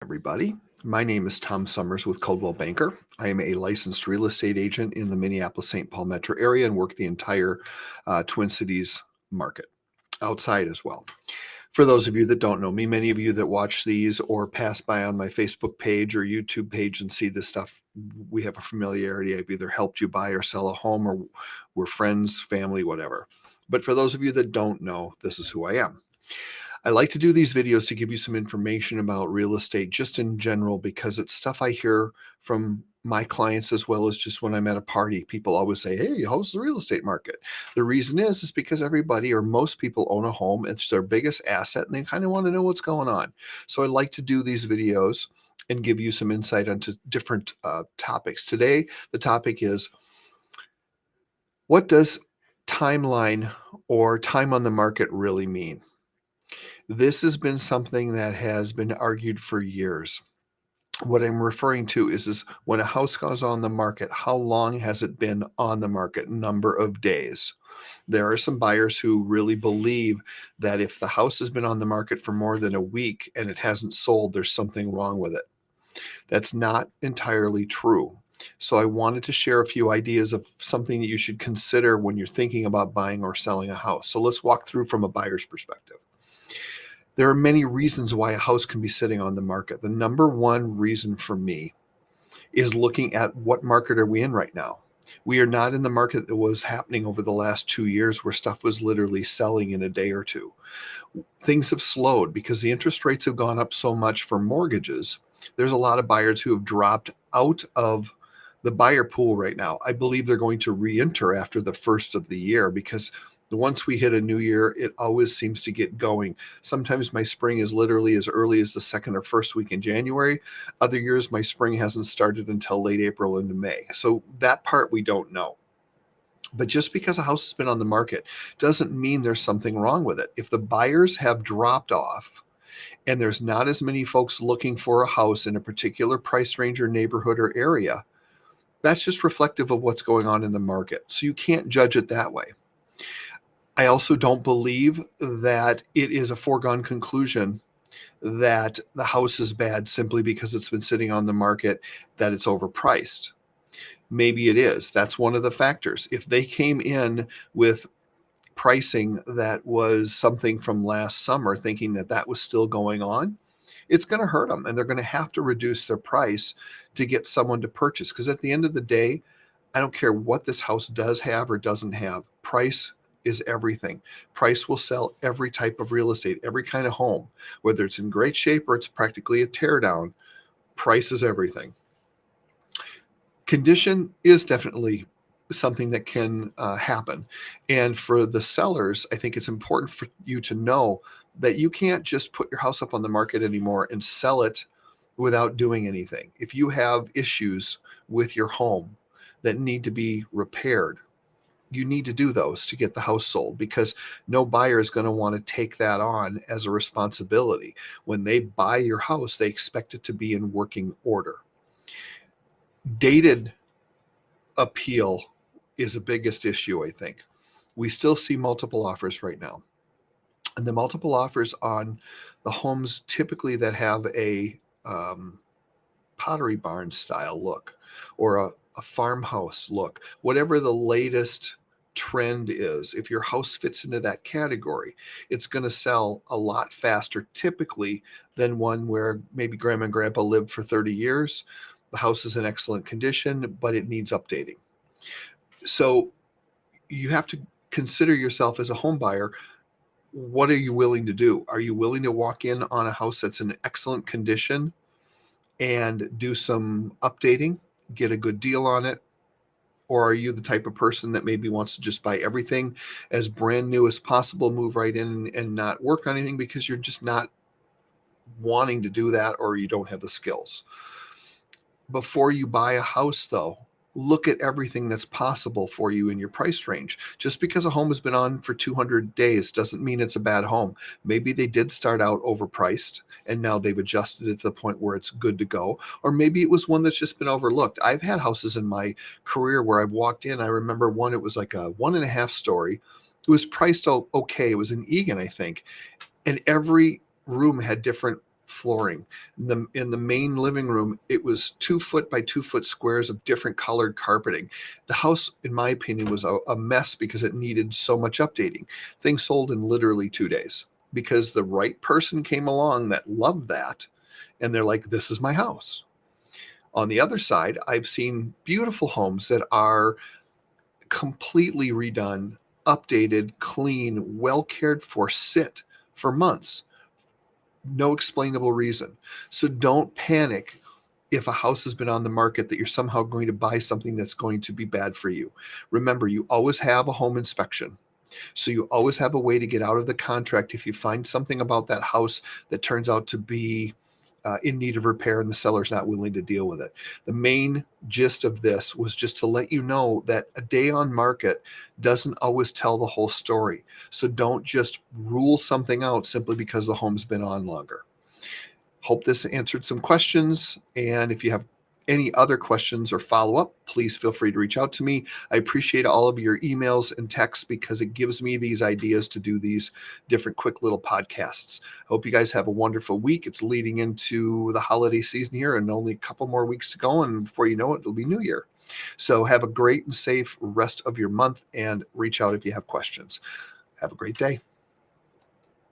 Everybody. My name is Tom Summers with Coldwell Banker. I am a licensed real estate agent in the Minneapolis-St. Paul metro area and work the entire Twin Cities market, outside as well. For those of you that don't know me, many of you that watch these or pass by on my Facebook page or YouTube page and see this stuff, we have a familiarity. I've either helped you buy or sell a home, or we're friends, family, whatever. But for those of you that don't know, this is who I am. I like to do these videos to give you some information about real estate just in general, because it's stuff I hear from my clients as well as just when I'm at a party. People always say, hey, how's the real estate market? The reason is because everybody or most people own a home. It's their biggest asset and they kind of want to know what's going on. So I like to do these videos and give you some insight onto different topics. Today, the topic is, what does timeline or time on the market really mean? This has been something that has been argued for years. What I'm referring to is when a house goes on the market, how long has it been on the market? Number of days. There are some buyers who really believe that if the house has been on the market for more than a week and it hasn't sold, there's something wrong with it. That's not entirely true. So I wanted to share a few ideas of something that you should consider when you're thinking about buying or selling a house. So let's walk through from a buyer's perspective. There are many reasons why a house can be sitting on the market. The number one reason for me is looking at what market are we in right now. We are not in the market that was happening over the last 2 years where stuff was literally selling in a day or two. Things have slowed because the interest rates have gone up so much for mortgages. There's a lot of buyers who have dropped out of the buyer pool right now. I believe they're going to re-enter after the first of the year, because once we hit a new year, it always seems to get going. Sometimes my spring is literally as early as the second or first week in January. Other years, my spring hasn't started until late April into May. So that part we don't know. But just because a house has been on the market doesn't mean there's something wrong with it. If the buyers have dropped off and there's not as many folks looking for a house in a particular price range or neighborhood or area, that's just reflective of what's going on in the market. So you can't judge it that way. I also don't believe that it is a foregone conclusion that the house is bad simply because it's been sitting on the market, that it's overpriced. Maybe it is. That's one of the factors. If they came in with pricing that was something from last summer, thinking that that was still going on, it's going to hurt them, and they're going to have to reduce their price to get someone to purchase. Because at the end of the day, I don't care what this house does have or doesn't have. Price is everything. Price will sell every type of real estate, every kind of home, whether it's in great shape or it's practically a teardown. Price is everything. Condition is definitely something that can happen. And for the sellers, I think it's important for you to know that you can't just put your house up on the market anymore and sell it without doing anything. If you have issues with your home that need to be repaired, you need to do those to get the house sold, because no buyer is going to want to take that on as a responsibility. When they buy your house, they expect it to be in working order. Dated appeal is the biggest issue, I think. We still see multiple offers right now. And the multiple offers on the homes typically that have a Pottery Barn style look or a farmhouse look, whatever the latest trend is, if your house fits into that category, it's going to sell a lot faster typically than one where maybe grandma and grandpa lived for 30 years. The house is in excellent condition, but it needs updating. So you have to consider yourself as a home buyer. What are you willing to do? Are you willing to walk in on a house that's in excellent condition and do some updating, get a good deal on it? Or are you the type of person that maybe wants to just buy everything as brand new as possible, move right in and not work on anything because you're just not wanting to do that, or you don't have the skills? Before you buy a house, though, look at everything that's possible for you in your price range. Just because a home has been on for 200 days doesn't mean it's a bad home. Maybe they did start out overpriced and now they've adjusted it to the point where it's good to go. Or maybe it was one that's just been overlooked. I've had houses in my career where I've walked in. I remember one, it was like a 1.5 story. It was priced okay. It was in Egan, I think. And every room had different flooring. In the main living room, it was 2 foot by 2 foot squares of different colored carpeting. The house, in my opinion, was a mess because it needed so much updating. Things sold in literally 2 days because the right person came along that loved that, and they're like, this is my house. On the other side, I've seen beautiful homes that are completely redone, updated, clean, well cared for, sit for months. No explainable reason. So don't panic if a house has been on the market that you're somehow going to buy something that's going to be bad for you. Remember, you always have a home inspection. So you always have a way to get out of the contract if you find something about that house that turns out to be in need of repair and the seller's not willing to deal with it. The main gist of this was just to let you know that a day on market doesn't always tell the whole story. So don't just rule something out simply because the home's been on longer. Hope this answered some questions. And if you have any other questions or follow-up, please feel free to reach out to me. I appreciate all of your emails and texts because it gives me these ideas to do these different quick little podcasts. I hope you guys have a wonderful week. It's leading into the holiday season here and only a couple more weeks to go. And before you know it, it'll be New Year. So have a great and safe rest of your month and reach out if you have questions. Have a great day.